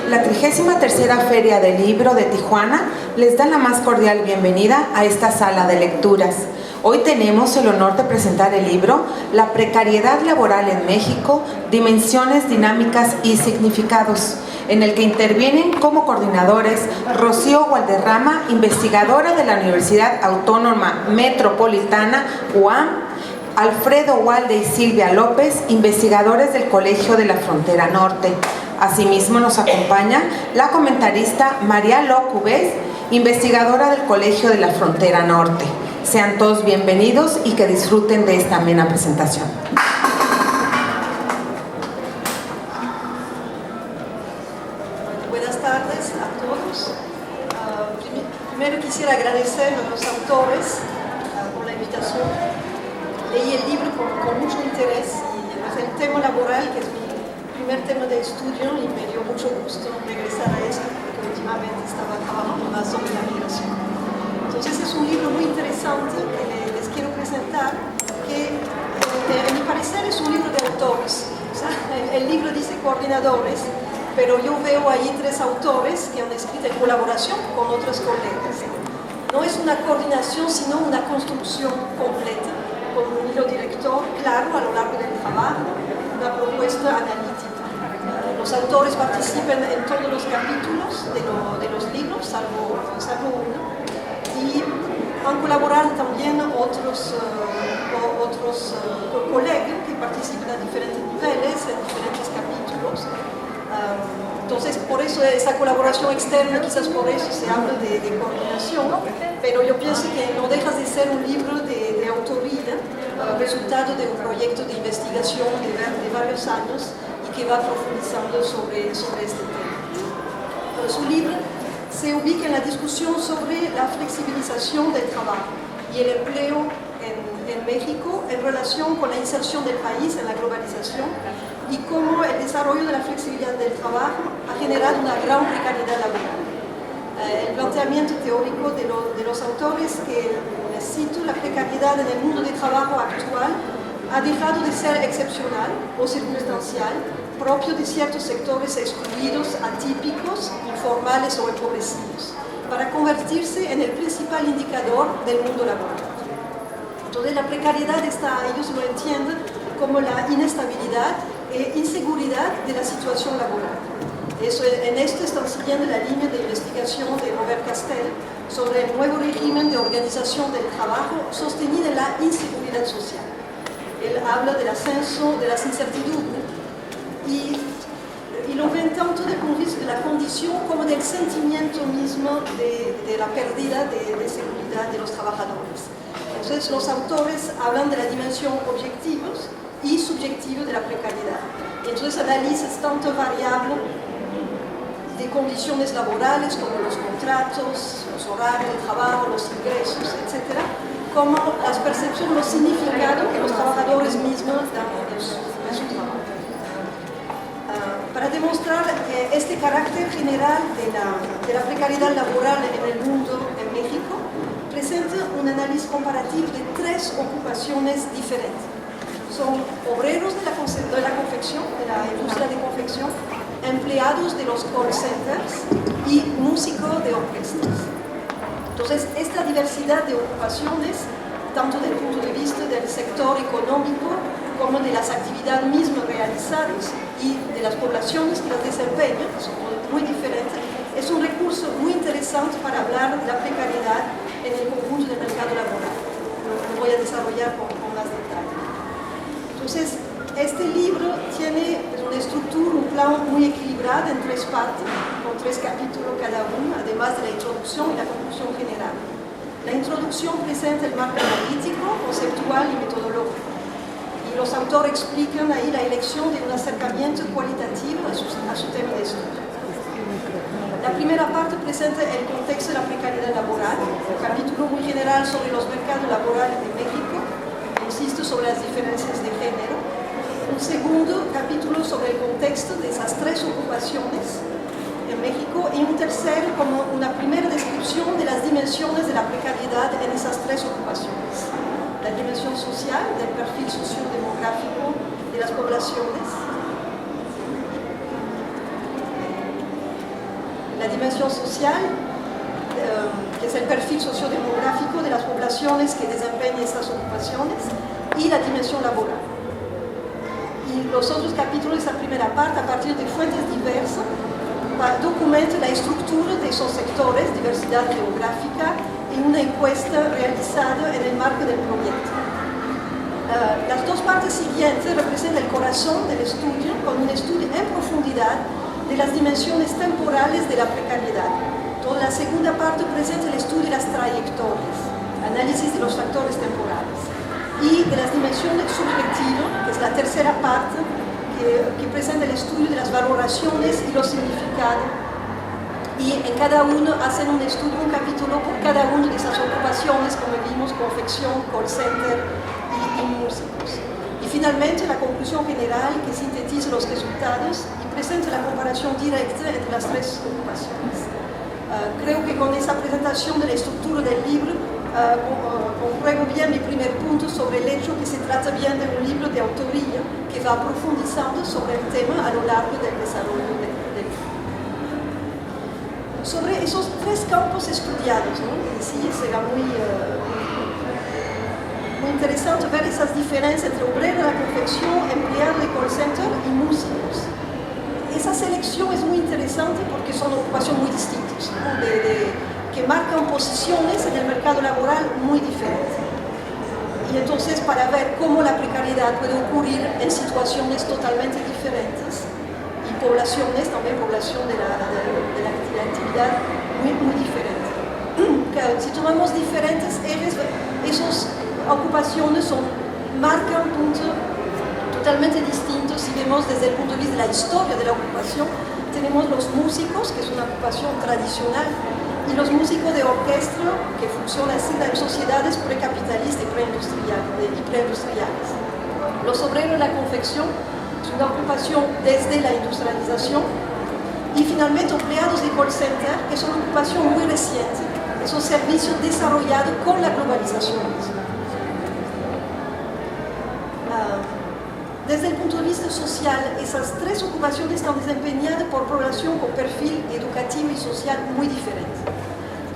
La 33ª Feria del Libro de Tijuana les da la más cordial bienvenida a esta sala de lecturas. Hoy tenemos el honor de presentar el libro La precariedad laboral en México, dimensiones, dinámicas y significados, en el que intervienen como coordinadores Rocío Gualderrama, investigadora de la Universidad Autónoma Metropolitana, UAM, Alfredo Walde y Silvia López, investigadores del Colegio de la Frontera Norte. Asimismo nos acompaña la comentarista María Locubés, investigadora del Colegio de la Frontera Norte. Sean todos bienvenidos y que disfruten de esta amena presentación. Buenas tardes a todos. Primero quisiera agradecer a los autores por la invitación. Leí el libro con mucho interés y el tema laboral, que es mi primer tema de estudio, y me dio mucho gusto regresar a esto porque últimamente estaba trabajando más sobre la migración. Entonces es un libro muy interesante que les quiero presentar, que a mi parecer es un libro de autores. O sea, el libro dice coordinadores, pero yo veo ahí 3 autores que han escrito en colaboración con otros colegas. No es una coordinación, sino una construcción completa, con un hilo director claro a lo largo del trabajo, una propuesta analítica. Los autores participan en todos los capítulos de los libros, salvo uno, y han colaborado también otros colegas que participan a diferentes niveles, en diferentes capítulos. Entonces, por eso esa colaboración externa, quizás por eso se habla de coordinación, pero yo pienso que no deja de ser un libro de autoría, resultado de un proyecto de investigación de varios años y que va profundizando sobre este tema. Su libro se ubica en la discusión sobre la flexibilización del trabajo y el empleo en México en relación con la inserción del país en la globalización y cómo el desarrollo de la flexibilidad del trabajo ha generado una gran precariedad laboral. El planteamiento teórico de los autores, que cito: la precariedad en el mundo de trabajo actual ha dejado de ser excepcional o circunstancial, propio de ciertos sectores excluidos, atípicos, informales o empobrecidos, para convertirse en el principal indicador del mundo laboral. Entonces la precariedad está, ellos lo entienden como la inestabilidad e inseguridad de la situación laboral. En esto están siguiendo la línea de investigación de Robert Castel sobre el nuevo régimen de organización del trabajo sostenido en la inseguridad social. Él habla del ascenso de las incertidumbres y lo ven tanto del punto de vista de la condición como del sentimiento mismo de la pérdida de seguridad de los trabajadores. Entonces los autores hablan de la dimensión objetiva y subjetiva de la precariedad. Entonces analizan tanto variables de condiciones laborales como los contratos, los horarios de trabajo, los ingresos, etc., como las percepciones, los significados que los trabajadores mismos dan de su trabajo. Para demostrar este carácter general de la precariedad laboral en el mundo, en México, presenta un análisis comparativo de 3 ocupaciones diferentes. Son obreros de la confección, de la industria de confección, empleados de los call centers y músicos de orquestas. Entonces, esta diversidad de ocupaciones, tanto desde el punto de vista del sector económico como de las actividades mismas realizadas y de las poblaciones que las desempeñan, que son muy diferentes, es un recurso muy interesante para hablar de la precariedad en el conjunto del mercado laboral. Lo voy a desarrollar con más detalle. Entonces, este libro tiene una estructura, un plan muy equilibrado en 3 partes, con 3 capítulos cada uno, además de la introducción y la conclusión general. La introducción presenta el marco analítico, conceptual y metodológico. Y los autores explican ahí la elección de un acercamiento cualitativo a su tema de estudio. La primera parte presenta el contexto de la precariedad laboral, un capítulo muy general sobre los mercados laborales de México, insisto, sobre las diferencias de género. Un segundo capítulo sobre el contexto de esas 3 ocupaciones en México y un tercero como una primera descripción de las dimensiones de la precariedad en esas 3 ocupaciones. La dimensión social, del perfil sociodemográfico de las poblaciones, la dimensión social, que es el perfil sociodemográfico de las poblaciones que desempeñan estas ocupaciones, y la dimensión laboral. Y los otros capítulos de esta primera parte, a partir de fuentes diversas, documentan la estructura de esos sectores, diversidad geográfica, en una encuesta realizada en el marco del proyecto. Las dos partes siguientes representan el corazón del estudio, con un estudio en profundidad de las dimensiones temporales de la precariedad. Toda la segunda parte presenta el estudio de las trayectorias, análisis de los factores temporales, y de las dimensiones subjetivas, que es la tercera parte, que presenta el estudio de las valoraciones y los significados. Y en cada uno hacen un estudio, un capítulo por cada una de esas ocupaciones, como vimos, confección, call center y músicos. Y finalmente la conclusión general que sintetiza los resultados y presenta la comparación directa entre las tres ocupaciones. Creo que con esa presentación de la estructura del libro compruebo bien mi primer punto sobre el hecho que se trata bien de un libro de autoría que va profundizando sobre el tema a lo largo del desarrollo del libro. Sobre esos tres campos estudiados, ¿no? Sí, será muy interesante ver esas diferencias entre obrero de la confección, empleado de call center y músicos. Esa selección es muy interesante porque son ocupaciones muy distintas, ¿no? Que marcan posiciones en el mercado laboral muy diferentes. Y entonces para ver cómo la precariedad puede ocurrir en situaciones totalmente diferentes y poblaciones, también población de la actividad muy diferente. Si tomamos diferentes ejes, esas ocupaciones marcan puntos totalmente distintos. Si vemos desde el punto de vista de la historia de la ocupación, tenemos los músicos, que es una ocupación tradicional, y los músicos de orquesta, que funcionan así en sociedades precapitalistas y preindustriales. Los obreros de la confección es una ocupación desde la industrialización. Y finalmente empleados de call center, que es una ocupación muy reciente, es un servicio desarrollado con la globalización. Desde el punto de vista social, esas tres ocupaciones están desempeñadas por población con perfil educativo y social muy diferente.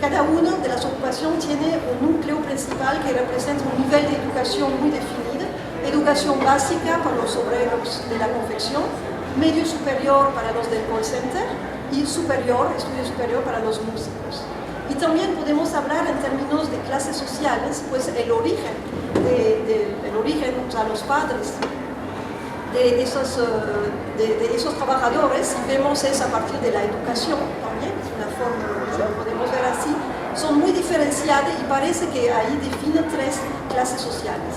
Cada una de las ocupaciones tiene un núcleo principal que representa un nivel de educación muy definido: educación básica para los obreros de la confección, medio superior para los del call center y estudio superior para los músicos. Y también podemos hablar en términos de clases sociales, pues el origen, o sea, los padres de esos trabajadores, si vemos es a partir de la educación también, es una forma, lo podemos ver así, son muy diferenciadas y parece que ahí definen tres clases sociales.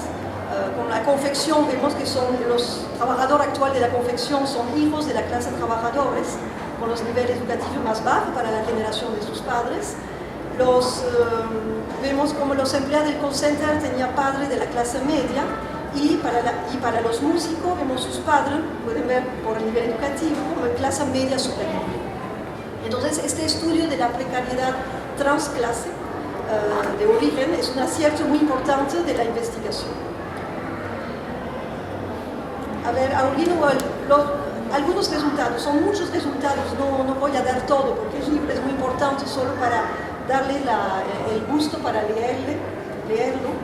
Con la confección vemos que los trabajadores actuales de la confección son hijos de la clase de trabajadores, con los niveles educativos más bajos para la generación de sus padres. Vemos como los empleados del call center tenían padres de la clase media, y para los músicos vemos sus padres, pueden ver por el nivel educativo, como clase media superior. Entonces este estudio de la precariedad transclase de origen es un acierto muy importante de la investigación. A ver, algunos resultados, son muchos resultados, no voy a dar todo porque el libro es muy importante solo para darle el gusto para leerlo.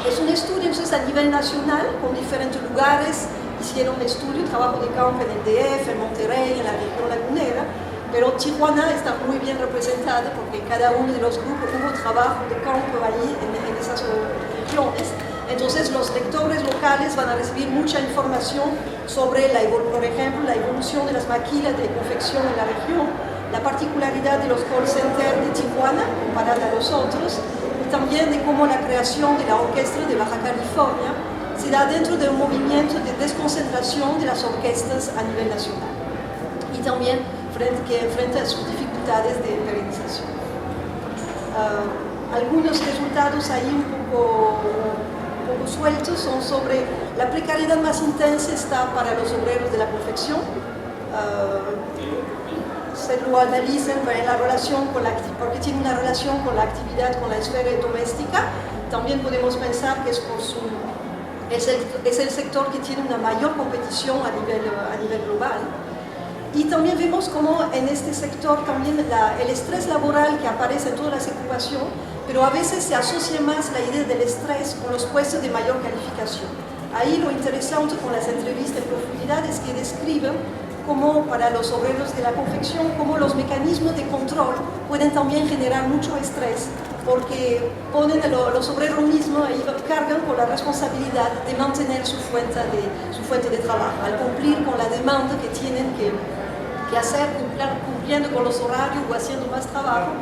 Es un estudio entonces a nivel nacional, con diferentes lugares. Hicieron un estudio, trabajo de campo en el DF, en Monterrey, en la región lagunera, pero Tijuana está muy bien representada porque cada uno de los grupos hubo trabajo de campo allí en esas regiones. Entonces los lectores locales van a recibir mucha información sobre, por ejemplo, la evolución de las maquilas de confección en la región, la particularidad de los call centers de Tijuana comparada a los otros, también de cómo la creación de la orquesta de Baja California se da dentro de un movimiento de desconcentración de las orquestas a nivel nacional y también que enfrenta sus dificultades de periodización. Algunos resultados ahí un poco sueltos son sobre la precariedad más intensa está para los obreros de la confección. Se lo analizan en la relación porque tiene una relación con la actividad, con la esfera doméstica. También podemos pensar que es el sector que tiene una mayor competición a nivel global. Y también vemos como en este sector también el estrés laboral que aparece en todas las ocupaciones, pero a veces se asocia más la idea del estrés con los puestos de mayor calificación. Ahí lo interesante con las entrevistas en profundidad es que describen cómo para los obreros de la confección, cómo los mecanismos de control pueden también generar mucho estrés, porque ponen a los obreros mismos ahí, cargan con la responsabilidad de mantener su fuente de trabajo, al cumplir con la demanda que tienen que hacer, cumpliendo con los horarios o haciendo más trabajo,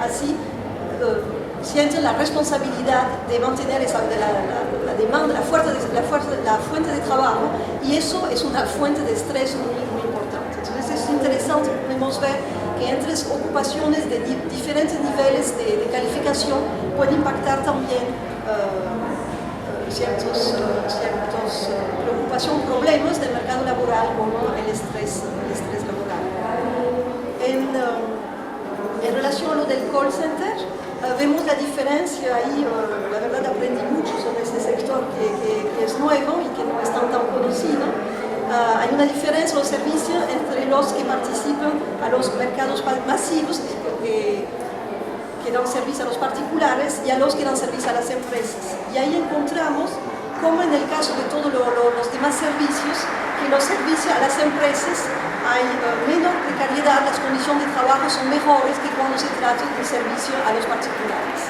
así sienten la responsabilidad de mantener la demanda, la fuente de trabajo, y eso es una fuente de estrés muy importante. Entonces es interesante, podemos ver que entre ocupaciones de diferentes niveles de calificación puede impactar también ciertas preocupaciones, problemas del mercado laboral como el estrés laboral. En relación a lo del call center, vemos la diferencia ahí. La verdad aprendí mucho sobre este sector que es nuevo y que no es tan conocido. Hay una diferencia en los servicios entre los que participan a los mercados masivos, que dan servicio a los particulares, y a los que dan servicio a las empresas. Y ahí encontramos, como en el caso de todos los demás servicios, que los servicios a las empresas hay menor precariedad, las condiciones de trabajo son mejores que cuando se trata de servicio a los particulares.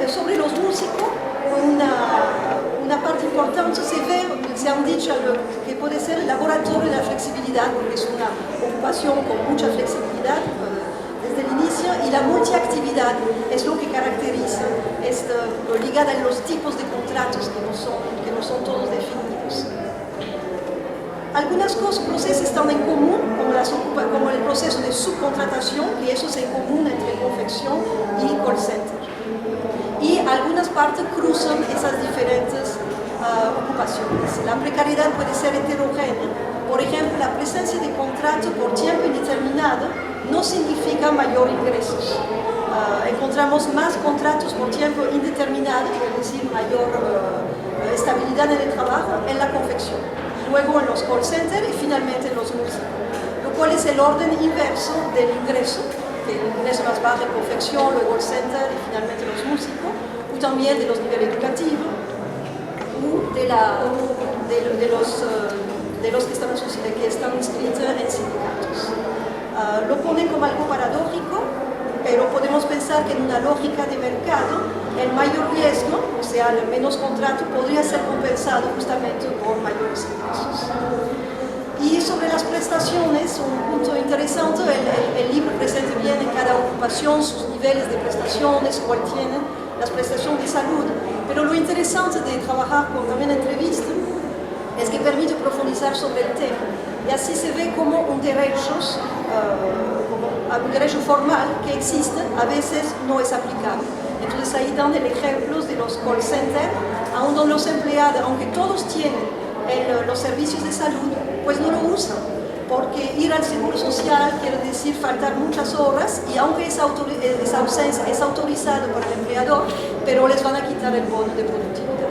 Sobre los músicos, una parte importante se han dicho que puede ser el laboratorio de la flexibilidad, porque es una ocupación con mucha flexibilidad desde el inicio, y la multiactividad es lo que caracteriza, ligada a los tipos de contratos que no son todos definidos. Algunas procesos están en común, como el proceso de subcontratación, que eso es en común entre confección y call center. Y algunas partes cruzan esas diferentes ocupaciones. La precariedad puede ser heterogénea. Por ejemplo, la presencia de contrato por tiempo indeterminado no significa mayor ingresos. Encontramos más contratos por tiempo indeterminado, es decir, mayor estabilidad en el trabajo en la confección. Luego en los call centers y finalmente en los músicos, lo cual es el orden inverso del ingreso, que el ingreso más bajo en confección, luego el center y finalmente los músicos, o también de los niveles educativos, o de los que están inscritos en sindicatos. Lo ponen como algo paradójico, pero podemos pensar que en una lógica de mercado el mayor riesgo, o sea, el menos contrato, podría ser compensado justamente por mayores ingresos. Y sobre las prestaciones, un punto interesante, el libro presenta bien en cada ocupación sus niveles de prestaciones, cuál tienen las prestaciones de salud, pero lo interesante de trabajar con también entrevistas es que permite profundizar sobre el tema, y así se ve como un derecho formal que existe, a veces no es aplicable. Entonces ahí dan el ejemplo de los call centers, donde los empleados, aunque todos tienen los servicios de salud, pues no lo usan, porque ir al seguro social quiere decir faltar muchas horas, y aunque esa ausencia es autorizada por el empleador, pero les van a quitar el bono de productividad.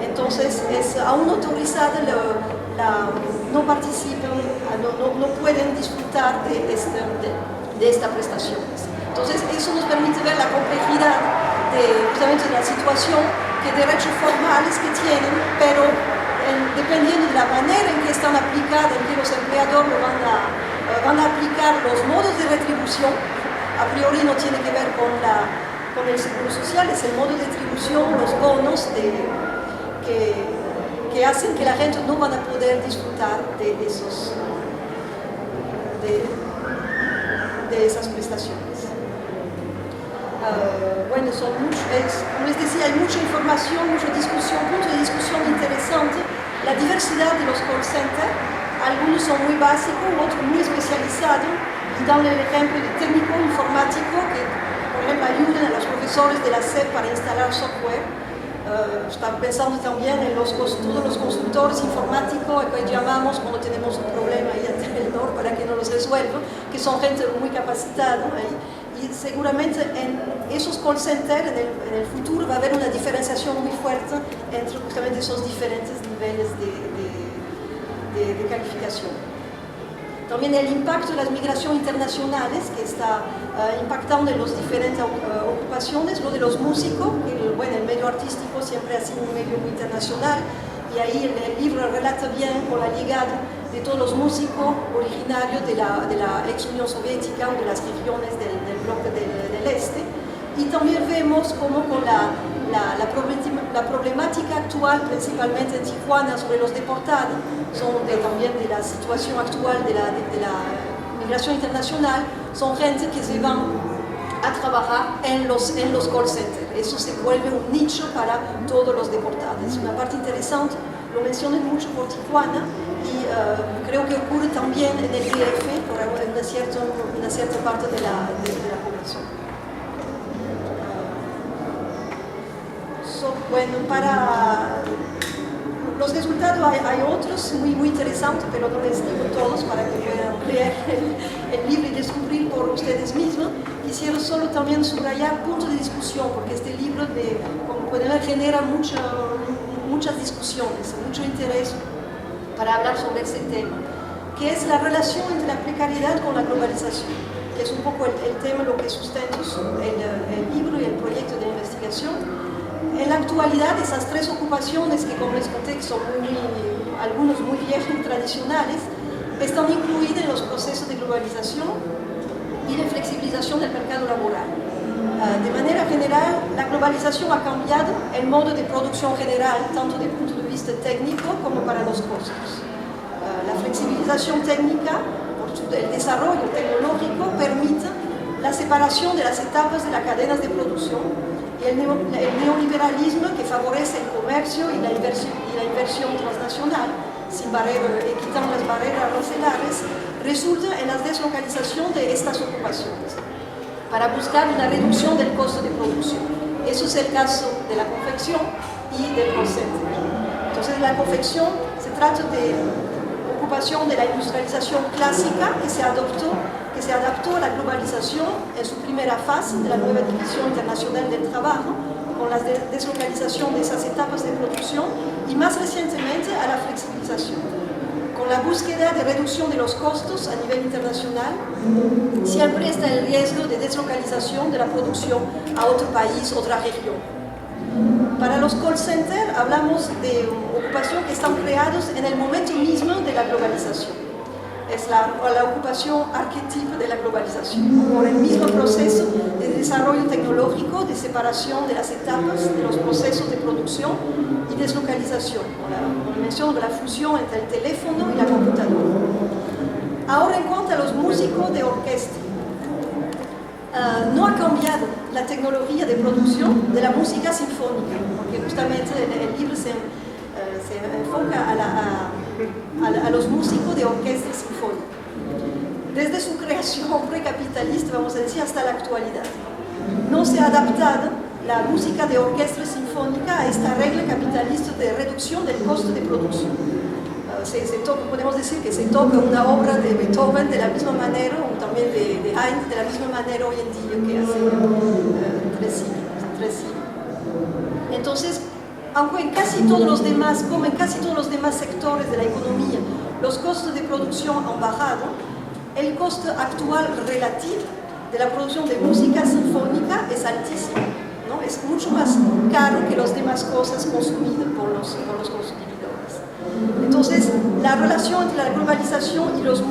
Entonces, aún autorizada, no participan, no pueden disfrutar de estas prestaciones. Entonces, eso nos permite ver la complejidad justamente de la situación, que derechos formales que tienen, pero dependiendo de la manera en que están aplicadas, en que los empleadores van a aplicar los modos de retribución, a priori no tiene que ver con el seguro social, es el modo de retribución, los bonos que hacen que la gente no van a poder disfrutar de esas prestaciones. Bueno, como les decía, hay mucha información, mucha discusión, punto de discusión interesante. La diversidad de los call centers, algunos son muy básicos, otros muy especializados, y dan el ejemplo de técnico informático que, por ejemplo, ayudan a los profesores de la SEP para instalar software. Están pensando también en todos los consultores informáticos que llamamos cuando tenemos un problema ahí alrededor para que nos los resuelvan, que son gente muy capacitada ahí. Y seguramente en esos call centers en el futuro va a haber una diferenciación muy fuerte entre justamente esos diferentes niveles de calificación. También el impacto de las migraciones internacionales que está impactando en las diferentes ocupaciones, lo de los músicos, que bueno, el medio artístico siempre ha sido un medio muy internacional, y ahí el libro relata bien con la llegada de todos los músicos originarios de la ex Unión Soviética o de las regiones del bloque del este, y también vemos cómo con la problemática actual, principalmente en Tijuana, sobre los deportados, también de la situación actual de la migración internacional, son gente que se van a trabajar en los call centers. Eso se vuelve un nicho para todos los deportados. Es una parte interesante, lo mencioné mucho por Tijuana, y creo que ocurre también en el DF, por una cierta parte de la población. Bueno, para los resultados hay otros muy interesantes, pero no les digo todos para que puedan leer el libro y descubrir por ustedes mismos. Quisiera solo también subrayar puntos de discusión, porque este libro, como pueden ver, genera muchas discusiones, mucho interés para hablar sobre ese tema, que es la relación entre la precariedad con la globalización, que es un poco el tema lo que sustenta el libro y el proyecto de investigación. En la actualidad, esas tres ocupaciones que, como les conté, son algunos muy viejos y tradicionales, están incluidas en los procesos de globalización y de flexibilización del mercado laboral. De manera general, la globalización ha cambiado el modo de producción general, tanto desde el punto de vista técnico como para los costos. La flexibilización técnica, el desarrollo tecnológico, permite la separación de las etapas de las cadenas de producción, y el neoliberalismo, que favorece el comercio y la inversión transnacional, quitando las barreras arancelarias, resulta en la deslocalización de estas ocupaciones para buscar una reducción del costo de producción. Eso es el caso de la confección y del call center. Entonces, la confección se trata de ocupación de la industrialización clásica que se adaptó a la globalización en su primera fase de la nueva división internacional del trabajo, con la deslocalización de esas etapas de producción, y más recientemente a la flexibilización, con la búsqueda de reducción de los costos a nivel internacional. Siempre está el riesgo de deslocalización de la producción a otro país, otra región. Para los call centers hablamos de ocupación que están creados en el momento mismo de la globalización. Es la ocupación arquetipo de la globalización, por el mismo proceso de desarrollo tecnológico, de separación de las etapas de los procesos de producción y deslocalización, como menciono, de la fusión entre el teléfono y la computadora. Ahora, en cuanto a los músicos de orquesta, no ha cambiado la tecnología de producción de la música sinfónica, porque justamente el libro se enfoca a los músicos de orquesta sinfónica, desde su creación precapitalista, vamos a decir, hasta la actualidad. No se ha adaptado la música de orquesta sinfónica a esta regla capitalista de reducción del costo de producción. Podemos decir que se toca una obra de Beethoven de la misma manera, o también de Haydn de la misma manera hoy en día que hace 3 siglos. Entonces, aunque en casi todos los demás, como en casi todos los demás sectores de la economía, los costos de producción han bajado, el costo actual relativo de la producción de música sinfónica es altísimo, ¿no? Es mucho más caro que las demás cosas consumidas por los consumidores. Entonces, la relación entre la globalización y los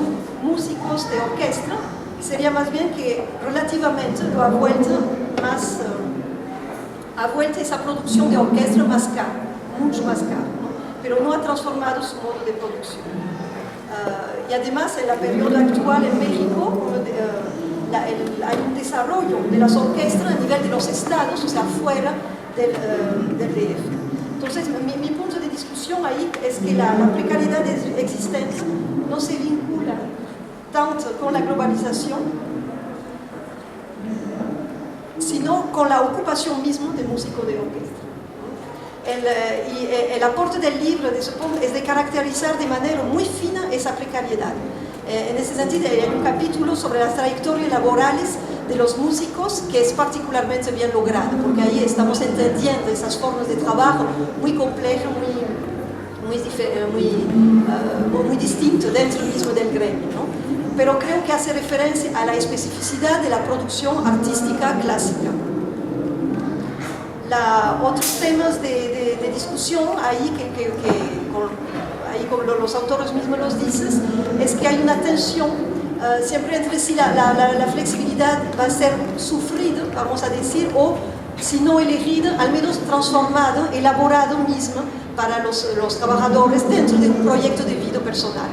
músicos de orquesta sería más bien que relativamente lo ha vuelto esa producción de orquesta más cara, mucho más cara, ¿no? Pero no ha transformado su modo de producción. Y además, en la periodo actual en México, hay un desarrollo de las orquestas a nivel de los estados, o sea, fuera del DF. Entonces, mi punto de discusión ahí es que la precariedad existente no se vincula tanto con la globalización, sino con la ocupación misma del músico de orquesta. El aporte del libro es de caracterizar de manera muy fina esa precariedad. En ese sentido, hay un capítulo sobre las trayectorias laborales de los músicos que es particularmente bien logrado, porque ahí estamos entendiendo esas formas de trabajo muy complejas, muy distinto dentro mismo del gremio, ¿no? Pero creo que hace referencia a la especificidad de la producción artística clásica. Otros temas de discusión ahí como los autores mismos los dicen, es que hay una tensión siempre entre si la flexibilidad va a ser sufrida, vamos a decir, o si no elegida, al menos transformada, elaborada misma para los trabajadores dentro de un proyecto de vida personal.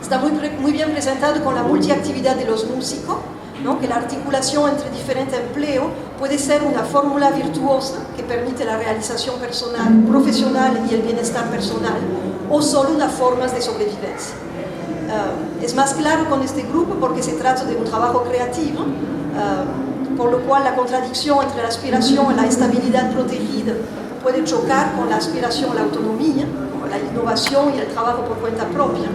Está muy bien presentado con la multiactividad de los músicos, ¿no? Que la articulación entre diferentes empleos puede ser una fórmula virtuosa que permite la realización personal, profesional y el bienestar personal, o solo una forma de sobrevivencia. Es más claro con este grupo porque se trata de un trabajo creativo, por lo cual la contradicción entre la aspiración a la estabilidad protegida puede chocar con la aspiración a la autonomía, la innovación y el trabajo por cuenta propia,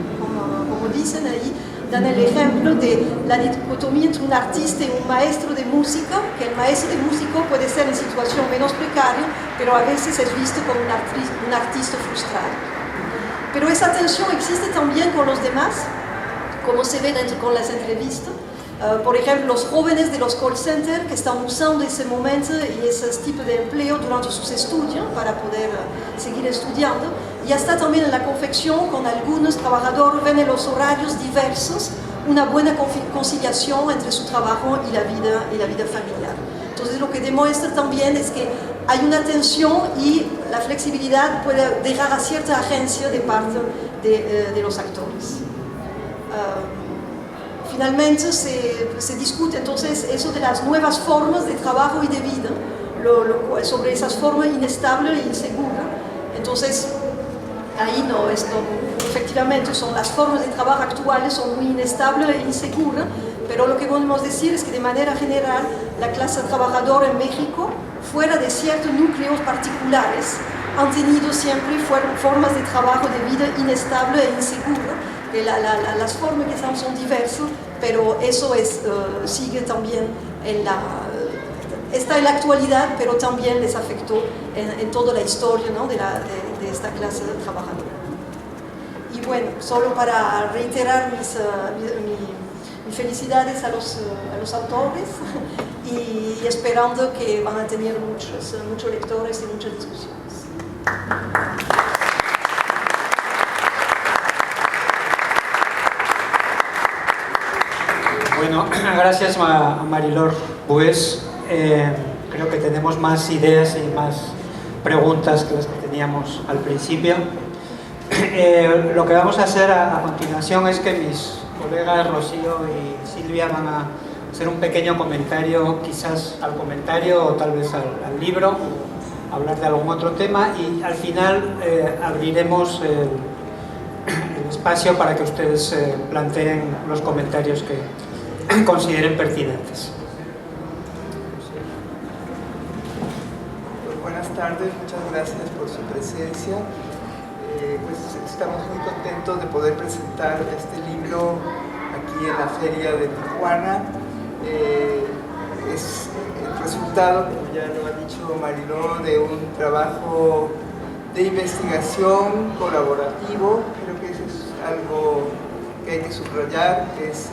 como dicen ahí. Dan el ejemplo de la dicotomía entre un artista y un maestro de música, que el maestro de música puede ser en situación menos precaria, pero a veces es visto como un artista frustrado. Pero esa tensión existe también con los demás, como se ve con las entrevistas. Por ejemplo, los jóvenes de los call centers que están usando ese momento y esos tipos de empleo durante sus estudios para poder seguir estudiando. Y hasta también en la confección, con algunos trabajadores ven en los horarios diversos una buena conciliación entre su trabajo y la vida familiar. Entonces lo que demuestra también es que hay una tensión y la flexibilidad puede dejar a cierta agencia de parte de los actores. Finalmente se discute entonces eso de las nuevas formas de trabajo y de vida, sobre esas formas inestables e inseguras. Entonces, ahí no, efectivamente las formas de trabajo actuales son muy inestables e inseguras, pero lo que podemos decir es que de manera general la clase trabajadora en México, fuera de ciertos núcleos particulares, han tenido siempre formas de trabajo de vida inestable e insegura. Las formas que son diversas, pero eso sigue también está en la actualidad, pero también les afectó en toda la historia, ¿no? de esta clase trabajadora. Y bueno, solo para reiterar mis felicidades a los autores y esperando que van a tener muchos lectores y muchas discusiones. Bueno, gracias a Marilor Bués. Creo que tenemos más ideas y más preguntas que las que teníamos al principio. Lo que vamos a hacer a continuación es que mis colegas Rocío y Silvia van a hacer un pequeño comentario, quizás al comentario o tal vez al libro, o hablar de algún otro tema, y al final abriremos el espacio para que ustedes planteen los comentarios que consideren pertinentes. Buenas tardes, muchas gracias por su presencia. Pues estamos muy contentos de poder presentar este libro aquí en la Feria de Tijuana. Es el resultado, como ya lo ha dicho Mariló, de un trabajo de investigación colaborativo. Creo que eso es algo que hay que subrayar. Es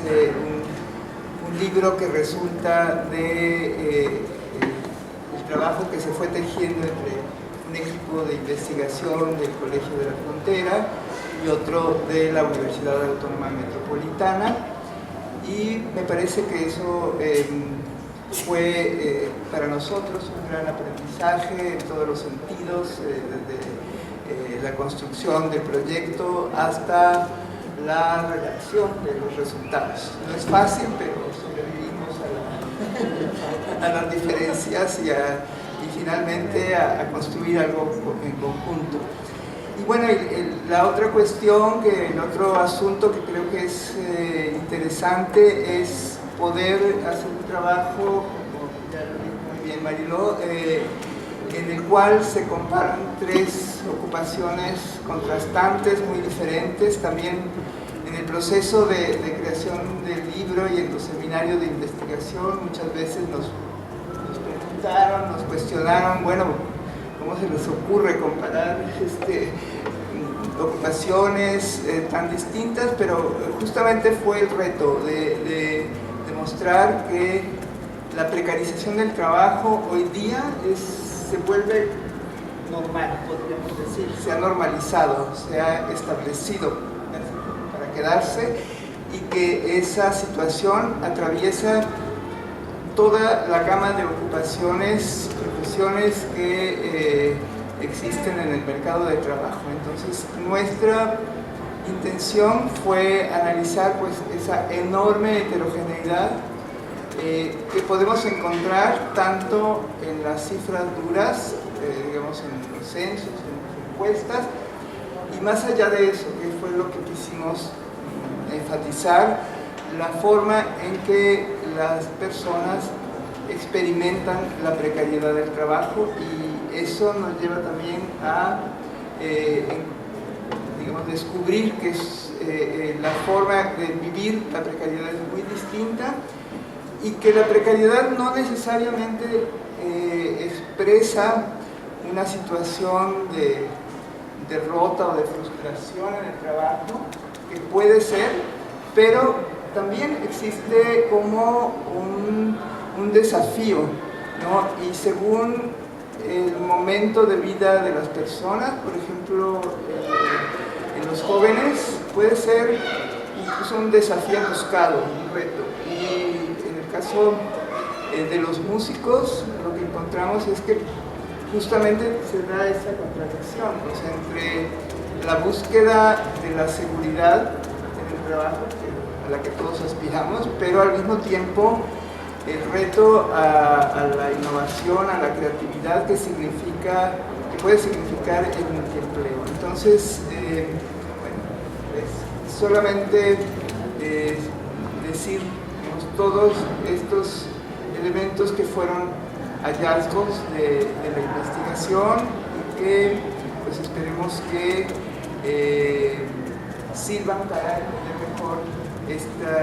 un libro que resulta de el trabajo que se fue tejiendo entre un equipo de investigación del Colegio de la Frontera y otro de la Universidad Autónoma Metropolitana, y me parece que eso fue para nosotros un gran aprendizaje en todos los sentidos, desde la construcción del proyecto hasta la redacción de los resultados. No es fácil, pero sobrevivimos a las diferencias y finalmente a construir algo en conjunto. Y bueno, la otra cuestión, el otro asunto que creo que es interesante es poder hacer un trabajo, como ya lo dijo muy bien Mariló, en el cual se comparan tres ocupaciones contrastantes, muy diferentes. También en el proceso de creación del libro y en los seminarios de investigación muchas veces nos preguntaron, nos cuestionaron, bueno, ¿cómo se les ocurre comparar situaciones tan distintas, pero justamente fue el reto de demostrar que la precarización del trabajo hoy día se vuelve normal, podríamos decir, se ha normalizado, se ha establecido para quedarse, y que esa situación atraviesa toda la gama de ocupaciones, profesiones que existen en el mercado de trabajo. Entonces, nuestra intención fue analizar pues esa enorme heterogeneidad que podemos encontrar tanto en las cifras duras, digamos en los censos, en las encuestas, y más allá de eso, que fue lo que quisimos enfatizar, la forma en que las personas experimentan la precariedad del trabajo, y eso nos lleva también a digamos, descubrir que la forma de vivir la precariedad es muy distinta, y que la precariedad no necesariamente expresa una situación de derrota o de frustración en el trabajo, que puede ser, pero también existe como un desafío, ¿no? Y según el momento de vida de las personas, por ejemplo, en los jóvenes puede ser incluso un desafío buscado, un reto. Y en el caso de los músicos, lo que encontramos es que justamente se da esa contradicción, o sea, entre la búsqueda de la seguridad en el trabajo, a la que todos aspiramos, pero al mismo tiempo el reto a la innovación, a la creatividad que puede significar el multiempleo. Entonces, bueno, es solamente decir, digamos, todos estos elementos que fueron hallazgos de la investigación, y que pues esperemos que sirvan para entender mejor esta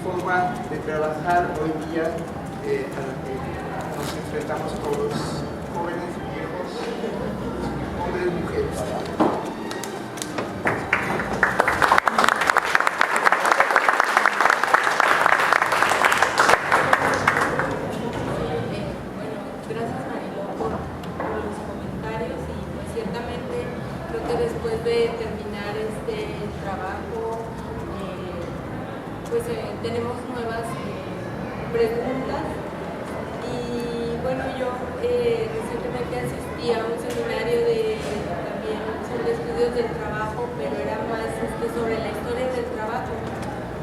forma de trabajar hoy día a la que nos enfrentamos todos, jóvenes, viejos, hombres, mujeres. Tenemos nuevas preguntas, y bueno, yo recientemente asistí a un seminario también sobre estudios del trabajo, pero era más sobre la historia del trabajo.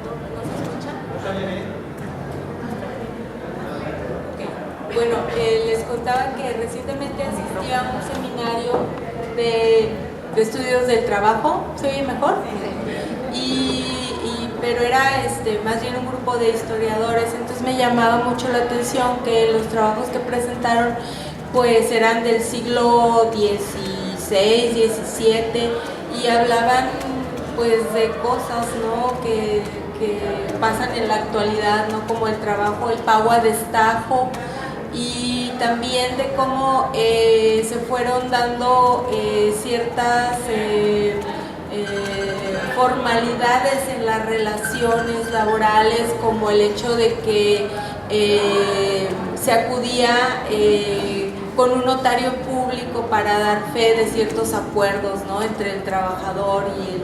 ¿No se escucha? Okay. Bueno, les contaba que recientemente asistí a un seminario de estudios del trabajo. ¿Se oye mejor? Pero era más bien un grupo de historiadores, entonces me llamaba mucho la atención que los trabajos que presentaron pues eran del siglo XVI, XVII, y hablaban pues de cosas, ¿no?, que pasan en la actualidad, ¿no?, como el trabajo, el pago a destajo, y también de cómo se fueron dando ciertas formalidades en las relaciones laborales, como el hecho de que se acudía con un notario público para dar fe de ciertos acuerdos, ¿no?, entre el trabajador y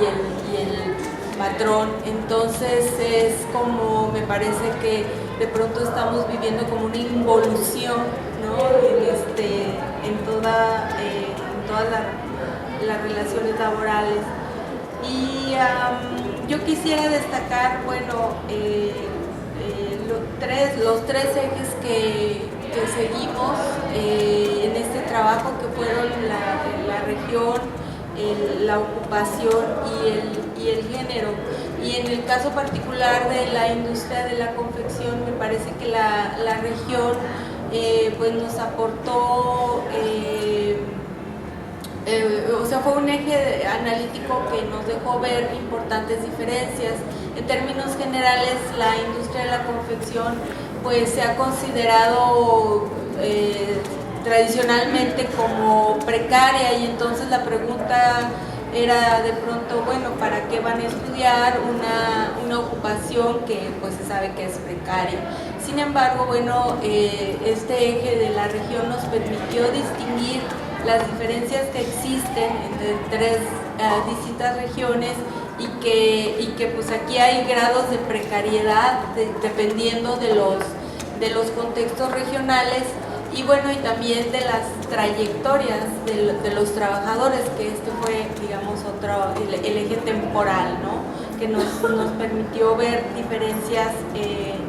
el patrón. Entonces es como, me parece que de pronto estamos viviendo como una involución, ¿no?, en todas las relaciones laborales. Y yo quisiera destacar, bueno, los tres ejes que seguimos en este trabajo, que fueron la región, la ocupación y el género. Y en el caso particular de la industria de la confección, me parece que la región pues nos aportó, o sea, fue un eje analítico que nos dejó ver importantes diferencias. En términos generales, la industria de la confección pues se ha considerado tradicionalmente como precaria, y entonces la pregunta era de pronto, bueno, ¿para qué van a estudiar una ocupación que pues se sabe que es precaria? Sin embargo, bueno, este eje de la región nos permitió distinguir las diferencias que existen entre tres distintas regiones y que pues aquí hay grados de precariedad dependiendo de los contextos regionales y bueno, y también de las trayectorias de los trabajadores, que este fue, digamos, el eje temporal, ¿no? Que nos permitió ver diferencias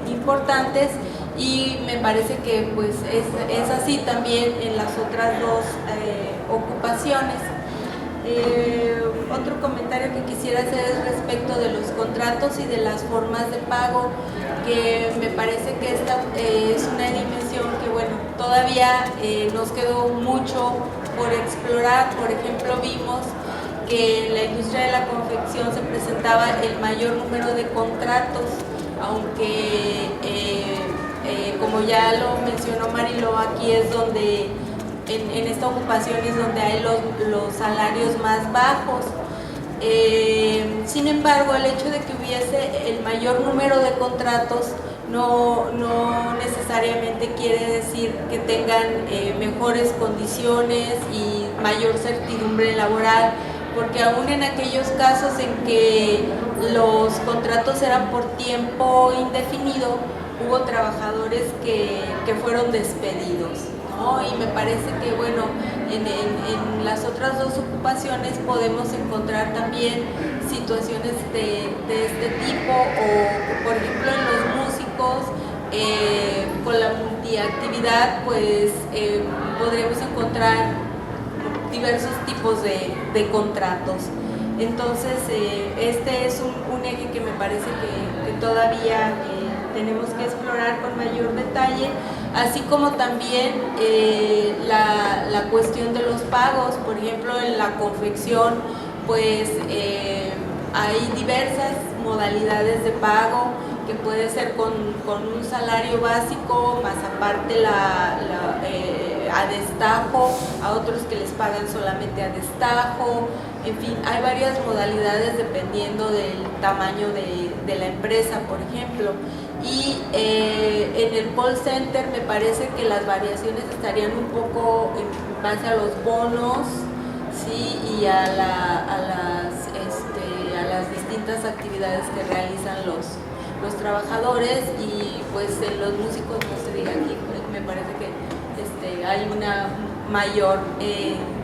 importantes y me parece que pues es así también en las otras dos ocupaciones. Otro comentario que quisiera hacer es respecto de los contratos y de las formas de pago, que me parece que esta es una dimensión que bueno, todavía nos quedó mucho por explorar. Por ejemplo, vimos que en la industria de la confección se presentaba el mayor número de contratos, aunque como ya lo mencionó Mariló, aquí es donde en esta ocupación es donde hay los salarios más bajos. Sin embargo, el hecho de que hubiese el mayor número de contratos no necesariamente quiere decir que tengan mejores condiciones y mayor certidumbre laboral, porque aún en aquellos casos en que los contratos eran por tiempo indefinido, hubo trabajadores que fueron despedidos, ¿no? Y me parece que, bueno, en las otras dos ocupaciones podemos encontrar también situaciones de este tipo, o por ejemplo en los músicos, con la multiactividad, pues podremos encontrar diversos tipos de contratos. Entonces, este es un eje que me parece que todavía tenemos que explorar con mayor detalle, así como también la cuestión de los pagos. Por ejemplo, en la confección, pues hay diversas modalidades de pago, que puede ser con un salario básico, más aparte a destajo, a otros que les pagan solamente a destajo. En fin, hay varias modalidades dependiendo del tamaño de la empresa, por ejemplo. Y en el call center me parece que las variaciones estarían un poco en base a los bonos, ¿sí? Y a las distintas actividades que realizan los trabajadores, y pues en los músicos no se diga aquí, me parece que hay una mayor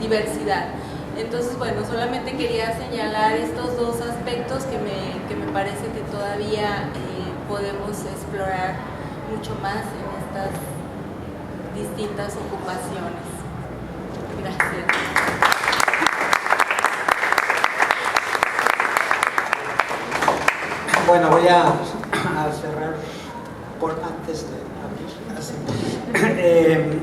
diversidad. Entonces, bueno, solamente quería señalar estos dos aspectos que me parece que todavía podemos explorar mucho más en estas distintas ocupaciones. Gracias. Bueno, voy a cerrar antes de abrir.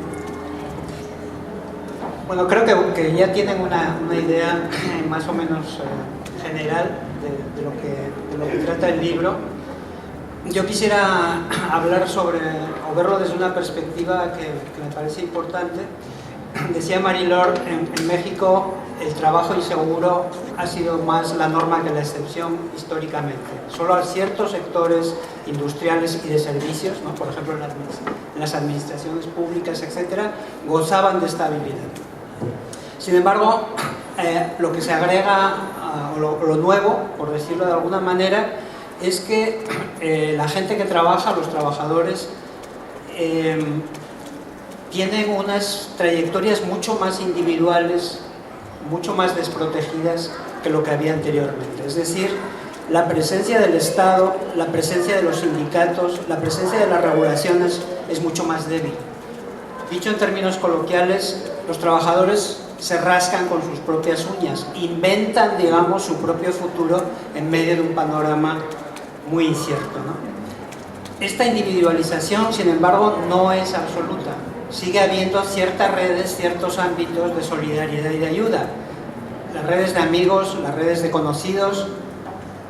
Bueno, creo que ya tienen una idea más o menos general de lo que trata el libro. Yo quisiera hablar o verlo desde una perspectiva que me parece importante. Decía Mariló, en México el trabajo inseguro ha sido más la norma que la excepción históricamente. Solo a ciertos sectores industriales y de servicios, ¿no? Por ejemplo en las administraciones públicas, etcétera, gozaban de estabilidad. Sin embargo, lo que se agrega, o lo nuevo, por decirlo de alguna manera, es que la gente que trabaja, los trabajadores, tienen unas trayectorias mucho más individuales, mucho más desprotegidas que lo que había anteriormente. Es decir, la presencia del Estado, la presencia de los sindicatos, la presencia de las regulaciones es mucho más débil. Dicho en términos coloquiales, los trabajadores se rascan con sus propias uñas, inventan, digamos, su propio futuro en medio de un panorama muy incierto, ¿no? Esta individualización, sin embargo, no es absoluta. Sigue habiendo ciertas redes, ciertos ámbitos de solidaridad y de ayuda. Las redes de amigos, las redes de conocidos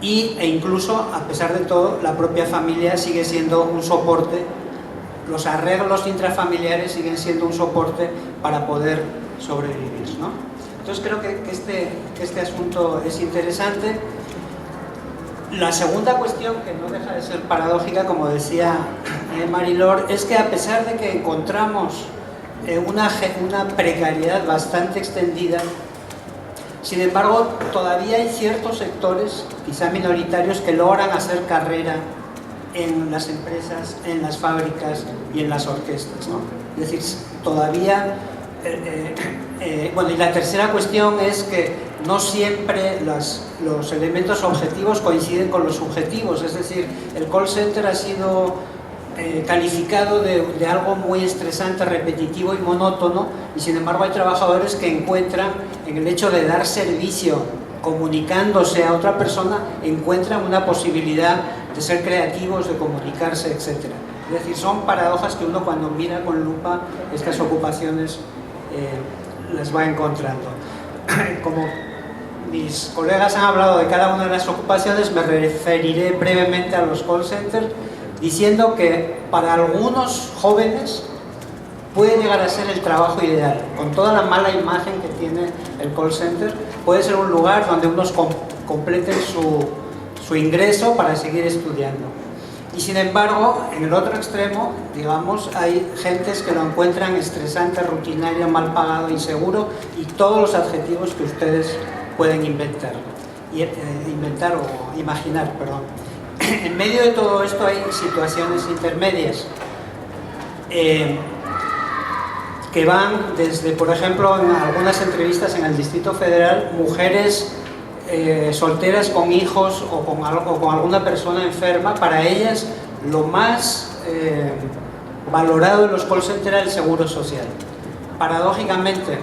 e incluso, a pesar de todo, la propia familia sigue siendo un soporte. Los arreglos intrafamiliares siguen siendo un soporte para poder sobrevivir, ¿no? Entonces creo que este asunto es interesante. La segunda cuestión, que no deja de ser paradójica, como decía Marilor, es que a pesar de que encontramos una precariedad bastante extendida, sin embargo, todavía hay ciertos sectores, quizá minoritarios, que logran hacer carrera en las empresas, en las fábricas y en las orquestas, ¿no? Es decir, todavía... bueno, y la tercera cuestión es que no siempre los elementos objetivos coinciden con los subjetivos, es decir, el call center ha sido calificado de algo muy estresante, repetitivo y monótono, y sin embargo hay trabajadores que encuentran en el hecho de dar servicio comunicándose a otra persona, encuentran una posibilidad de ser creativos, de comunicarse, etc. Es decir, son paradojas que uno cuando mira con lupa estas ocupaciones las va encontrando. Como mis colegas han hablado de cada una de las ocupaciones, me referiré brevemente a los call centers, diciendo que para algunos jóvenes puede llegar a ser el trabajo ideal. Con toda la mala imagen que tiene el call center, puede ser un lugar donde unos completen su ingreso para seguir estudiando. Y sin embargo, en el otro extremo, digamos, hay gentes que lo encuentran estresante, rutinario, mal pagado, inseguro y todos los adjetivos que ustedes pueden inventar o imaginar, perdón. En medio de todo esto hay situaciones intermedias que van desde, por ejemplo, en algunas entrevistas en el Distrito Federal, mujeres solteras con hijos o con alguna persona enferma. Para ellas lo más valorado en los call centers era el seguro social. Paradójicamente,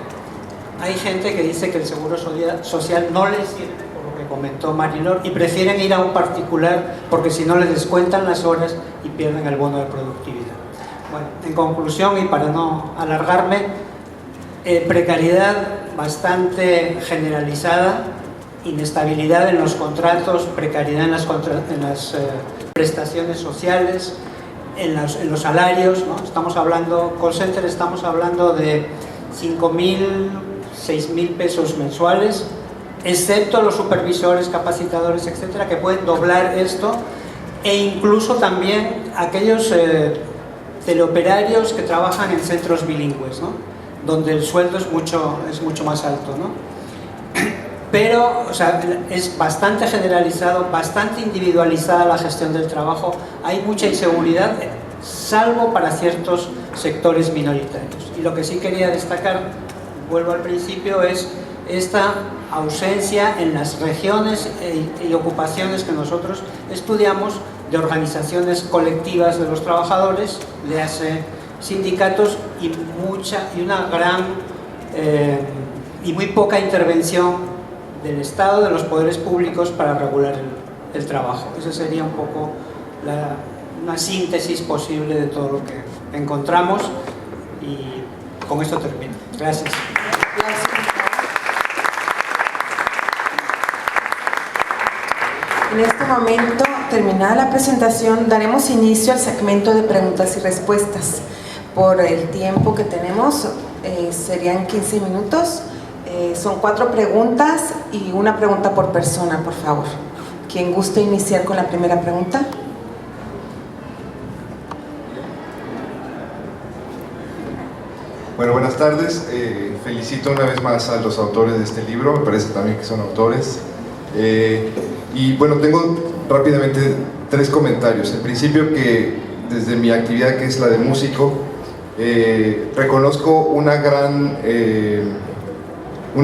hay gente que dice que el seguro social no les sirve, por lo que comentó Marilor, y prefieren ir a un particular porque si no les descuentan las horas y pierden el bono de productividad. Bueno, en conclusión, y para no alargarme, precariedad bastante generalizada, inestabilidad en los contratos, precariedad en las prestaciones sociales, en los salarios, ¿no? Estamos hablando, call center, estamos hablando de 5.000, 6.000 pesos mensuales, excepto los supervisores, capacitadores, etcétera, que pueden doblar esto, e incluso también aquellos teleoperarios que trabajan en centros bilingües, ¿no? Donde el sueldo es mucho más alto, ¿no? Pero, o sea, es bastante generalizado, bastante individualizada la gestión del trabajo, hay mucha inseguridad, salvo para ciertos sectores minoritarios. Y lo que sí quería destacar, vuelvo al principio, es esta ausencia en las regiones y ocupaciones que nosotros estudiamos de organizaciones colectivas de los trabajadores, le hace sindicatos y una gran y muy poca intervención del Estado, de los poderes públicos para regular el trabajo. Esa sería un poco una síntesis posible de todo lo que encontramos, y con esto termino. Gracias. En este momento, terminada la presentación, daremos inicio al segmento de preguntas y respuestas. Por el tiempo que tenemos, serían 15 minutos. Son 4 preguntas y una pregunta por persona, por favor. ¿Quién gusta iniciar con la primera pregunta? Bueno, buenas tardes. Felicito una vez más a los autores de este libro, me parece también que son autores. Y bueno, tengo rápidamente 3 comentarios. En principio, que desde mi actividad, que es la de músico, reconozco un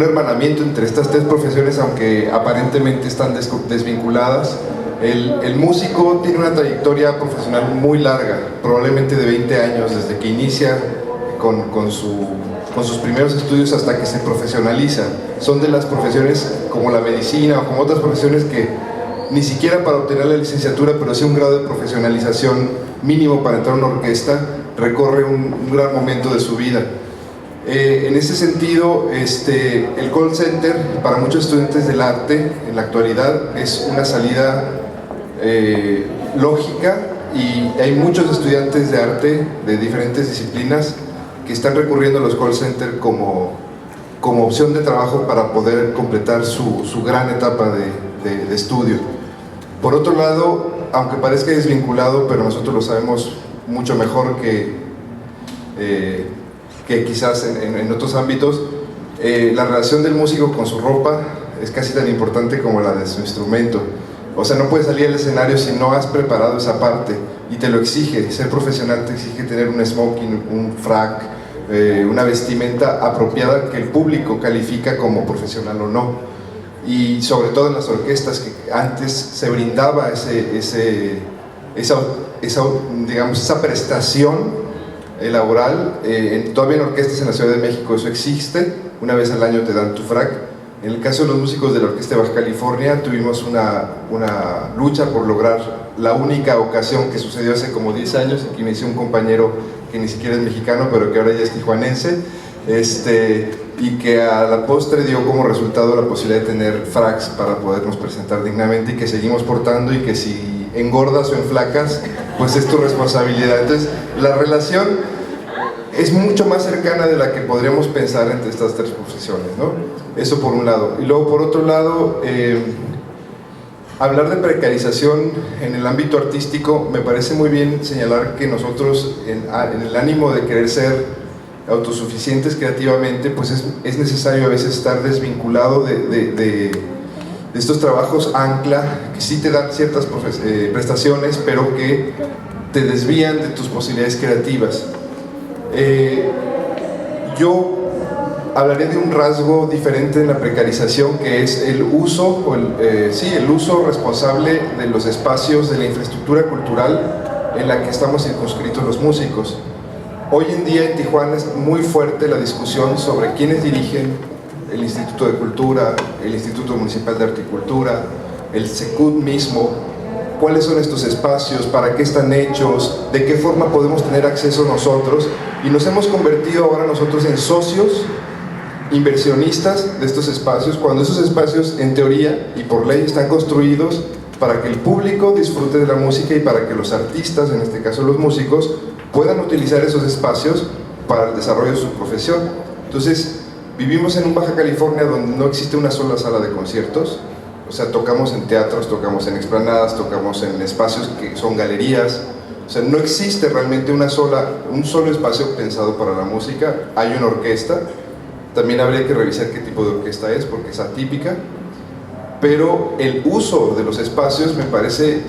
hermanamiento entre estas 3 profesiones, aunque aparentemente están desvinculadas. El músico tiene una trayectoria profesional muy larga, probablemente de 20 años, desde que inicia con sus primeros estudios hasta que se profesionaliza. Son de las profesiones como la medicina o como otras profesiones que ni siquiera para obtener la licenciatura, pero sí un grado de profesionalización mínimo para entrar a una orquesta, recorre un gran momento de su vida. En ese sentido, el call center para muchos estudiantes del arte en la actualidad es una salida lógica, y hay muchos estudiantes de arte de diferentes disciplinas que están recurriendo a los call centers como como opción de trabajo para poder completar su gran etapa de estudio. Por otro lado, aunque parezca desvinculado, pero nosotros lo sabemos mucho mejor que quizás en otros ámbitos, la relación del músico con su ropa es casi tan importante como la de su instrumento. O sea, no puedes salir al escenario si no has preparado esa parte, y te lo exige. Ser profesional te exige tener un smoking, un frac, una vestimenta apropiada que el público califica como profesional o no. Y sobre todo en las orquestas, que antes se brindaba esa prestación laboral. Todavía en orquestas en la Ciudad de México eso existe, una vez al año te dan tu frac. En el caso de los músicos de la Orquesta de Baja California, tuvimos una lucha por lograr la única ocasión que sucedió hace como 10 años, en que me hizo un compañero que ni siquiera es mexicano, pero que ahora ya es tijuanense, y que a la postre dio como resultado la posibilidad de tener fracs para podernos presentar dignamente, y que seguimos portando, y que si engordas o enflacas, pues es tu responsabilidad. Entonces, la relación es mucho más cercana de la que podríamos pensar entre estas tres profesiones, ¿no? Eso por un lado. Y luego, por otro lado, hablar de precarización en el ámbito artístico, me parece muy bien señalar que nosotros, en el ánimo de querer ser autosuficientes creativamente, pues es necesario a veces estar desvinculado de estos trabajos ancla, que sí te dan ciertas prestaciones, pero que te desvían de tus posibilidades creativas. Yo hablaré de un rasgo diferente en la precarización, que es el uso, el uso responsable de los espacios, de la infraestructura cultural en la que estamos circunscritos los músicos. Hoy en día en Tijuana es muy fuerte la discusión sobre quiénes dirigen el Instituto de Cultura, el Instituto Municipal de Arte y Cultura, el SECUT mismo. ¿Cuáles son estos espacios? ¿Para qué están hechos? ¿De qué forma podemos tener acceso nosotros? Y nos hemos convertido ahora nosotros en socios, inversionistas de estos espacios, cuando esos espacios en teoría y por ley están construidos para que el público disfrute de la música y para que los artistas, en este caso los músicos, puedan utilizar esos espacios para el desarrollo de su profesión. Entonces, vivimos en un Baja California donde no existe una sola sala de conciertos. O sea, tocamos en teatros, tocamos en explanadas, tocamos en espacios que son galerías. O sea, no existe realmente un solo espacio pensado para la música. Hay una orquesta, también habría que revisar qué tipo de orquesta es, porque es atípica. Pero el uso de los espacios me parece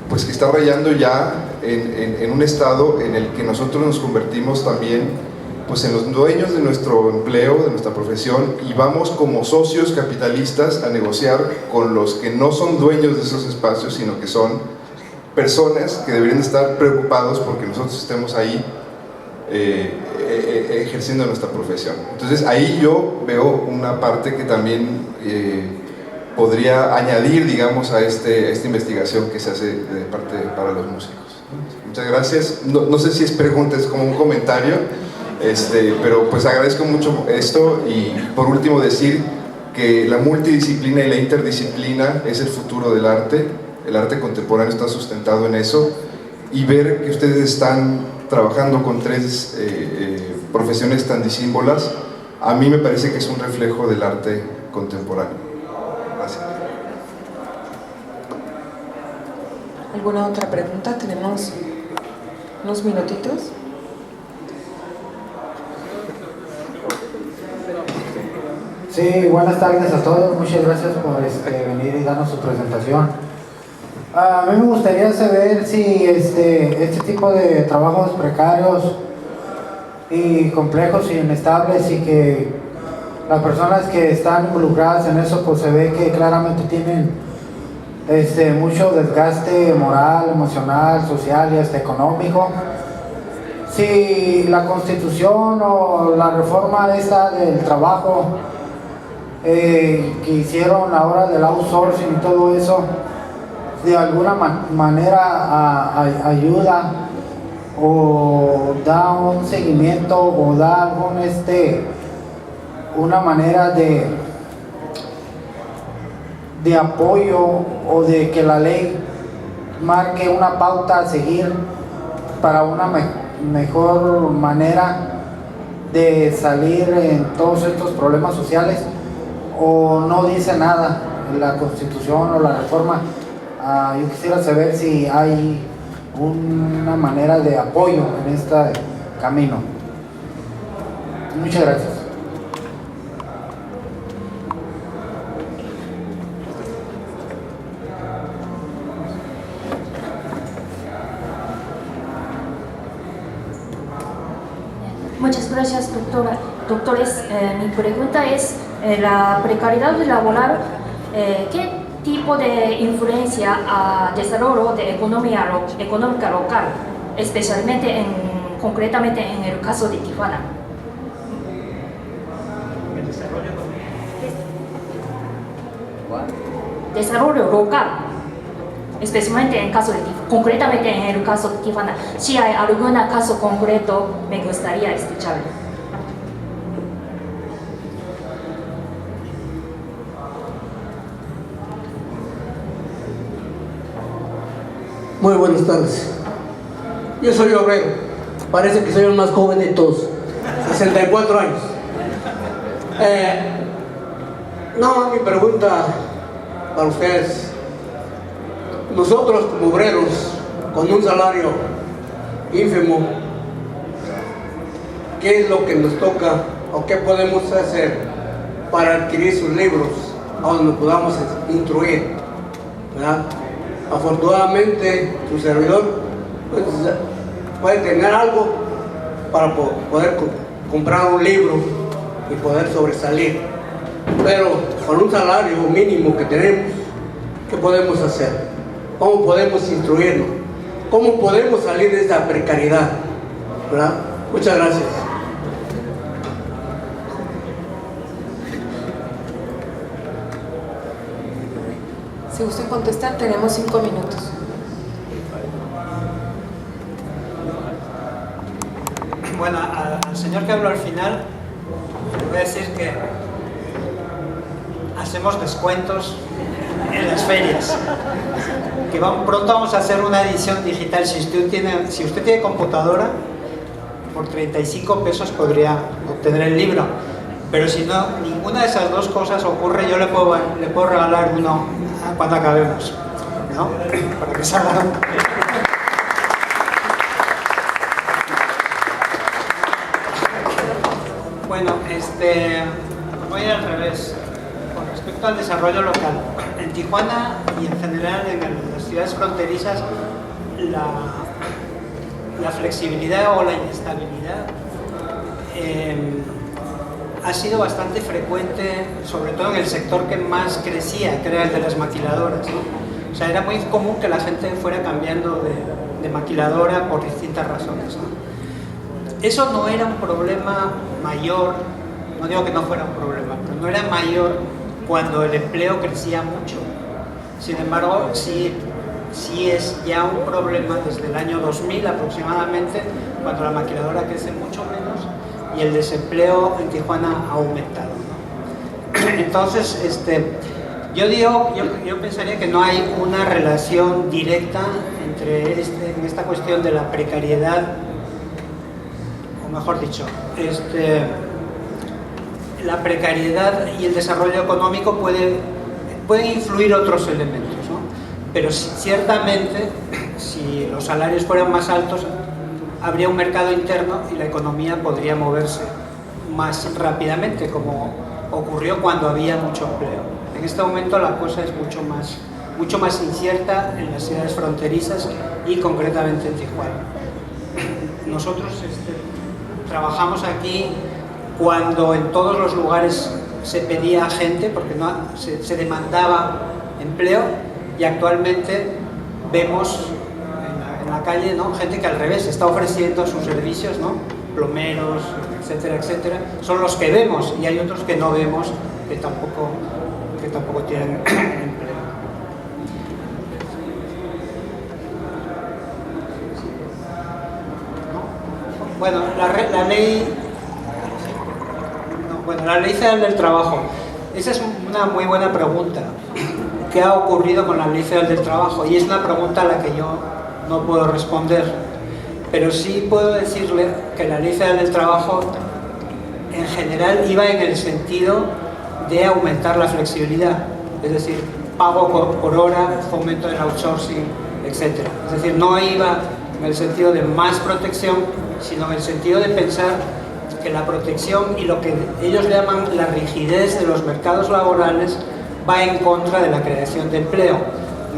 pues que está rayando ya en un estado en el que nosotros nos convertimos también pues en los dueños de nuestro empleo, de nuestra profesión, y vamos como socios capitalistas a negociar con los que no son dueños de esos espacios, sino que son personas que deberían estar preocupados porque nosotros estemos ahí ejerciendo nuestra profesión. Entonces ahí yo veo una parte que también podría añadir, digamos, a esta investigación que se hace de parte para los músicos. Muchas gracias. No sé si es pregunta, es como un comentario. Pero pues agradezco mucho esto, y por último decir que la multidisciplina y la interdisciplina es el futuro del arte. El arte contemporáneo está sustentado en eso, y ver que ustedes están trabajando con tres profesiones tan disímbolas, a mí me parece que es un reflejo del arte contemporáneo. Gracias. ¿Alguna otra pregunta? Tenemos unos minutitos. Sí, buenas tardes a todos, muchas gracias por venir y darnos su presentación. A mí me gustaría saber si este tipo de trabajos precarios y complejos y inestables, y que las personas que están involucradas en eso pues se ve que claramente tienen mucho desgaste moral, emocional, social y hasta económico. Si la Constitución o la reforma esta del trabajo que hicieron ahora del outsourcing y todo eso, de alguna manera ayuda o da un seguimiento o da algún una manera de apoyo, o de que la ley marque una pauta a seguir para una mejor manera de salir en todos estos problemas sociales, o no dice nada en la Constitución o la reforma? Yo quisiera saber si hay una manera de apoyo en este camino. Muchas gracias. Muchas gracias, doctora. Doctores, mi pregunta es, la precariedad laboral, ¿qué tipo de influencia al desarrollo de económica local, especialmente concretamente en el caso de Tijuana? Desarrollo local, especialmente en el caso de Tijuana, concretamente en el caso de Tijuana. Si hay algún caso concreto, me gustaría escucharlo. Muy buenas tardes. Yo soy obrero. Parece que soy el más joven de todos. 64 años. Mi pregunta para ustedes. Nosotros como obreros, con un salario ínfimo, ¿qué es lo que nos toca o qué podemos hacer para adquirir sus libros a donde nos podamos instruir? ¿Verdad? Afortunadamente, su servidor pues, puede tener algo para poder comprar un libro y poder sobresalir. Pero con un salario mínimo que tenemos, ¿qué podemos hacer? ¿Cómo podemos instruirnos? ¿Cómo podemos salir de esta precariedad? ¿Verdad? Muchas gracias. Si gustan contestar, tenemos 5 minutos. Bueno, al señor que habló al final, le voy a decir que hacemos descuentos en las ferias. Que pronto vamos a hacer una edición digital. Si usted tiene computadora, por 35 pesos podría obtener el libro. Pero si no, ninguna de esas dos cosas ocurre, yo le puedo regalar uno cuando acabemos, ¿no? Para que salga. Bueno, voy al revés. Con respecto al desarrollo local, en Tijuana y en general en las ciudades fronterizas, la flexibilidad o la inestabilidad ha sido bastante frecuente, sobre todo en el sector que más crecía, que era el de las maquiladoras, ¿no? O sea, era muy común que la gente fuera cambiando de maquiladora por distintas razones, ¿no? Eso no era un problema mayor, no digo que no fuera un problema, pero no era mayor cuando el empleo crecía mucho. Sin embargo, sí es ya un problema desde el año 2000 aproximadamente, cuando la maquiladora crece mucho menos y el desempleo en Tijuana ha aumentado, ¿no? Entonces, yo pensaría que no hay una relación directa entre en esta cuestión de la precariedad, o mejor dicho, la precariedad y el desarrollo económico pueden influir otros elementos, ¿no? Pero ciertamente, si los salarios fueran más altos, habría un mercado interno y la economía podría moverse más rápidamente, como ocurrió cuando había mucho empleo. En este momento la cosa es mucho más incierta en las ciudades fronterizas y concretamente en Tijuana. Nosotros trabajamos aquí cuando en todos los lugares se pedía gente, porque se demandaba empleo, y actualmente vemos en la calle, ¿no?, gente que al revés está ofreciendo sus servicios, ¿no?, plomeros, etcétera, etcétera. Son los que vemos, y hay otros que no vemos que tampoco tienen empleo. Bueno, la Ley Federal del Trabajo. Esa es una muy buena pregunta. ¿Qué ha ocurrido con la Ley Federal del Trabajo? Y es una pregunta a la que yo no puedo responder. Pero sí puedo decirle que la Ley Federal del Trabajo en general iba en el sentido de aumentar la flexibilidad, es decir, pago por hora, fomento del outsourcing, etc. Es decir, no iba en el sentido de más protección, sino en el sentido de pensar que la protección y lo que ellos llaman la rigidez de los mercados laborales va en contra de la creación de empleo.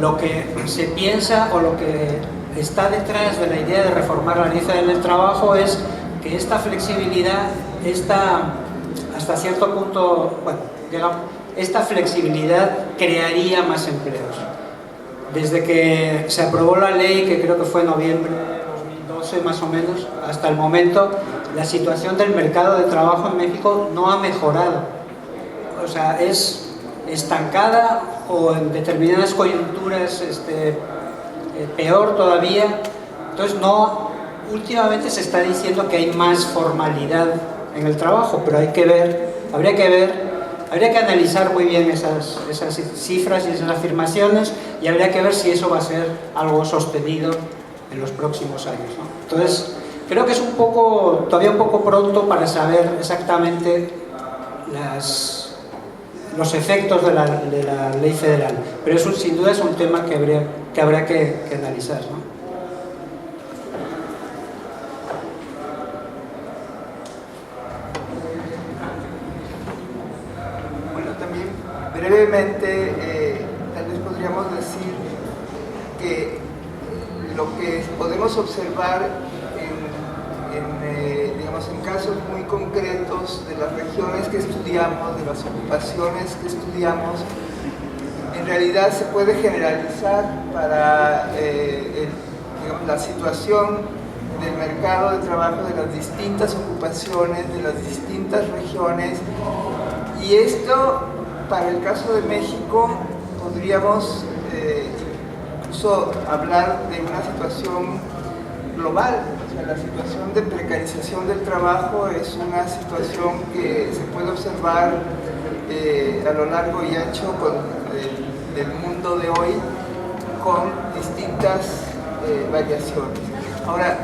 Lo que se piensa o lo que está detrás de la idea de reformar la ley federal del trabajo es que esta flexibilidad, hasta cierto punto, bueno, digamos, esta flexibilidad crearía más empleos. Desde que se aprobó la ley, que creo que fue en noviembre de 2012 más o menos, hasta el momento, la situación del mercado de trabajo en México no ha mejorado. O sea, es estancada o en determinadas coyunturas peor todavía. Entonces, últimamente se está diciendo que hay más formalidad en el trabajo, pero habría que analizar muy bien esas cifras y esas afirmaciones, y habría que ver si eso va a ser algo sostenido en los próximos años, ¿no? Entonces, creo que es todavía un poco pronto para saber exactamente los efectos de la ley federal, pero eso sin duda es un tema que habrá que analizar, ¿no? Brevemente, tal vez podríamos decir que lo que podemos observar en casos muy concretos de las regiones que estudiamos, de las ocupaciones que estudiamos, en realidad se puede generalizar para la situación del mercado de trabajo de las distintas ocupaciones, de las distintas regiones, y esto, para el caso de México, podríamos incluso hablar de una situación global. O sea, la situación de precarización del trabajo es una situación que se puede observar a lo largo y ancho del mundo de hoy, con distintas variaciones. Ahora,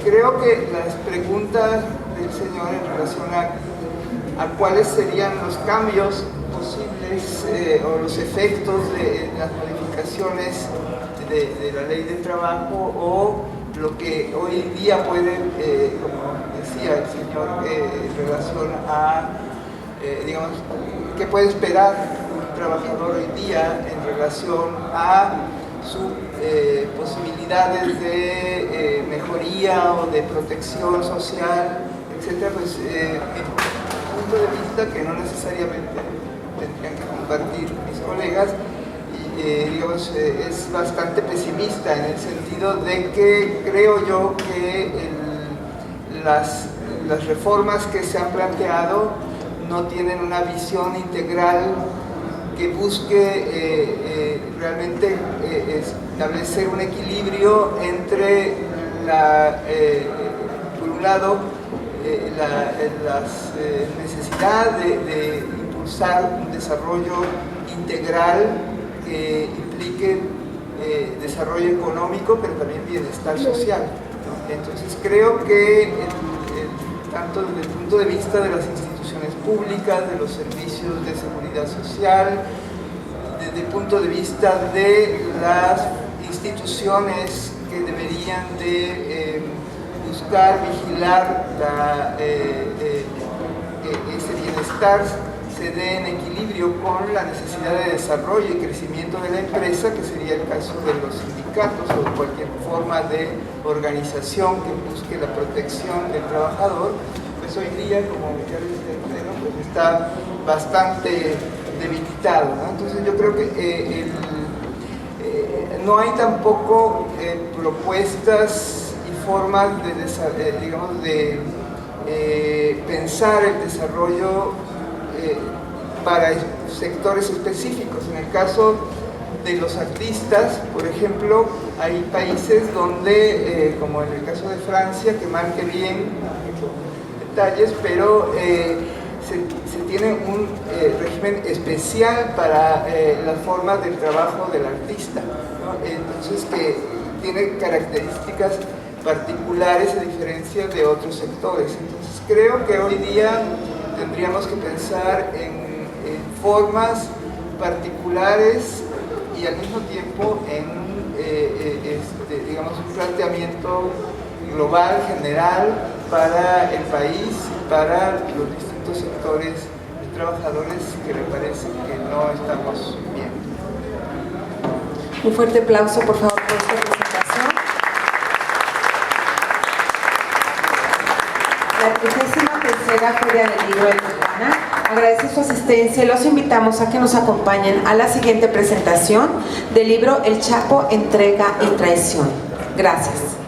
creo que las preguntas del señor en relación a cuáles serían los cambios posibles o los efectos de las modificaciones de la ley del trabajo, o lo que hoy en día puede, como decía el señor, en relación a, digamos, qué puede esperar un trabajador hoy día en relación a sus posibilidades de mejoría o de protección social, etc. Pues un punto de vista que no necesariamente tendrían que compartir mis colegas, y digamos, es bastante pesimista en el sentido de que creo yo que las reformas que se han planteado no tienen una visión integral que busque realmente establecer un equilibrio entre por un lado, la necesidad de impulsar un desarrollo integral que implique desarrollo económico, pero también bienestar social, ¿no? Entonces creo que tanto desde el punto de vista de las instituciones públicas, de los servicios de seguridad social, desde el punto de vista de las instituciones que deberían de buscar, vigilar que ese bienestar se dé en equilibrio con la necesidad de desarrollo y crecimiento de la empresa, que sería el caso de los sindicatos o de cualquier forma de organización que busque la protección del trabajador, pues hoy día, como ya les dije, pues está bastante debilitado, ¿no? Entonces yo creo que no hay tampoco propuestas y formas de pensar el desarrollo para sectores específicos. En el caso de los artistas, por ejemplo, hay países donde, como en el caso de Francia, que marque bien detalles, pero se tiene un régimen especial para las formas del trabajo del artista, ¿no? Entonces, que tiene características particulares a diferencia de otros sectores. Entonces creo que hoy día tendríamos que pensar en formas particulares y al mismo tiempo en digamos, un planteamiento global, general, para el país, para los distintos sectores de trabajadores que me parece que no estamos bien. Un fuerte aplauso, por favor, por esta presentación. La 33ª Feria del Libro de Tijuana agradece su asistencia y los invitamos a que nos acompañen a la siguiente presentación del libro El Chapo, Entrega y Traición. Gracias.